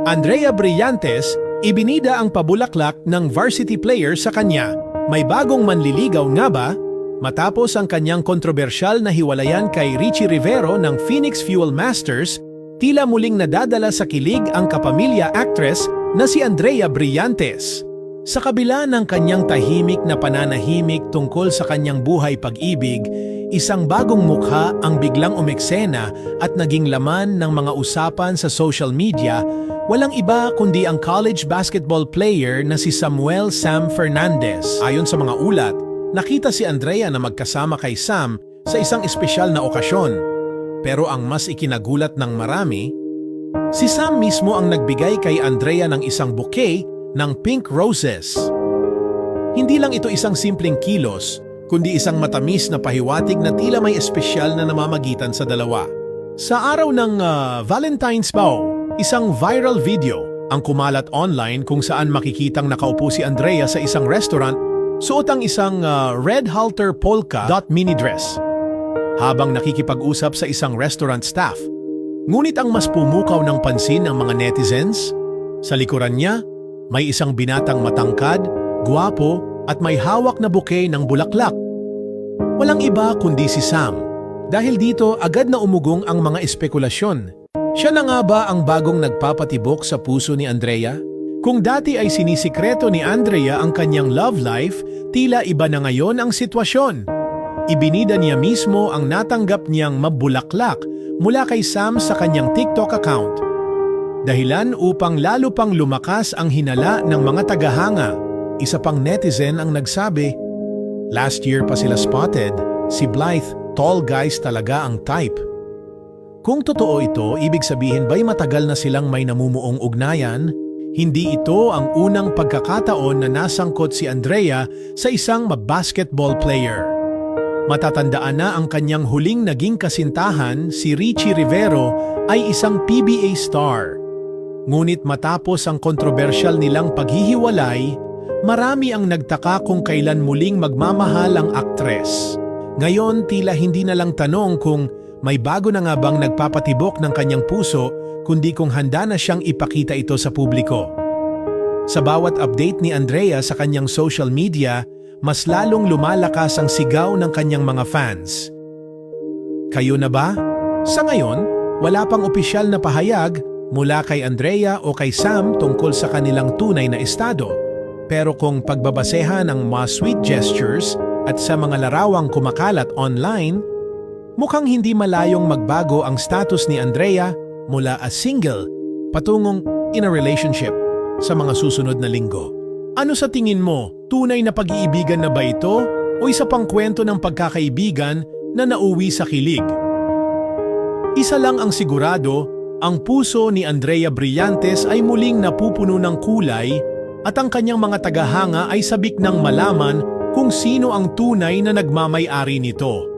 Andrea Brillantes, ibinida ang pabulaklak ng varsity player sa kanya. May bagong manliligaw nga ba? Matapos ang kanyang kontrobersyal na hiwalayan kay Richie Rivero ng Phoenix Fuel Masters, tila muling nadadala sa kilig ang kapamilya actress na si Andrea Brillantes. Sa kabila ng kanyang tahimik na pananahimik tungkol sa kanyang buhay pag-ibig, isang bagong mukha ang biglang umeksena at naging laman ng mga usapan sa social media. Walang iba kundi ang college basketball player na si Samuel Sam Fernandez. Ayon sa mga ulat, nakita si Andrea na magkasama kay Sam sa isang espesyal na okasyon. Pero ang mas ikinagulat ng marami, si Sam mismo ang nagbigay kay Andrea ng isang bouquet ng pink roses. Hindi lang ito isang simpleng kilos, kundi isang matamis na pahiwatig na tila may espesyal na namamagitan sa dalawa. Sa araw ng Valentine's Bow, isang viral video ang kumalat online kung saan makikitang nakaupo si Andrea sa isang restaurant, suot ang isang red halter polka dot mini dress habang nakikipag-usap sa isang restaurant staff. Ngunit ang mas pumukaw ng pansin ng mga netizens, sa likuran niya, may isang binatang matangkad, gwapo at may hawak na bouquet ng bulaklak. Walang iba kundi si Sam. Dahil dito agad na umugong ang mga espekulasyon. Siya na nga ba ang bagong nagpapatibok sa puso ni Andrea? Kung dati ay sinisikreto ni Andrea ang kanyang love life, tila iba na ngayon ang sitwasyon. Ibinida niya mismo ang natanggap niyang mabulaklak mula kay Sam sa kanyang TikTok account. Dahilan upang lalo pang lumakas ang hinala ng mga tagahanga. Isa pang netizen ang nagsabi, "Last year pa sila spotted, si Blythe, tall guys talaga ang type." Kung totoo ito, ibig sabihin ba'y matagal na silang may namumuong ugnayan? Hindi ito ang unang pagkakataon na nasangkot si Andrea sa isang basketball player. Matatandaan na ang kanyang huling naging kasintahan, si Richie Rivero, ay isang PBA star. Ngunit matapos ang kontrobersyal nilang paghihiwalay, marami ang nagtaka kung kailan muling magmamahal ang aktres. Ngayon, tila hindi na lang tanong kung may bago na nga bang nagpapatibok ng kanyang puso, kundi kung handa na siyang ipakita ito sa publiko. Sa bawat update ni Andrea sa kanyang social media, mas lalong lumalakas ang sigaw ng kanyang mga fans. Kayo na ba? Sa ngayon, wala pang opisyal na pahayag mula kay Andrea o kay Sam tungkol sa kanilang tunay na estado. Pero kung pagbabasehan ang mga sweet gestures at sa mga larawang kumakalat online, mukhang hindi malayong magbago ang status ni Andrea mula as single patungong in a relationship sa mga susunod na linggo. Ano sa tingin mo? Tunay na pag-iibigan na ba ito o isa pang kwento ng pagkakaibigan na nauwi sa kilig? Isa lang ang sigurado, ang puso ni Andrea Brillantes ay muling napupuno ng kulay at ang kanyang mga tagahanga ay sabik ng malaman kung sino ang tunay na nagmamay-ari nito.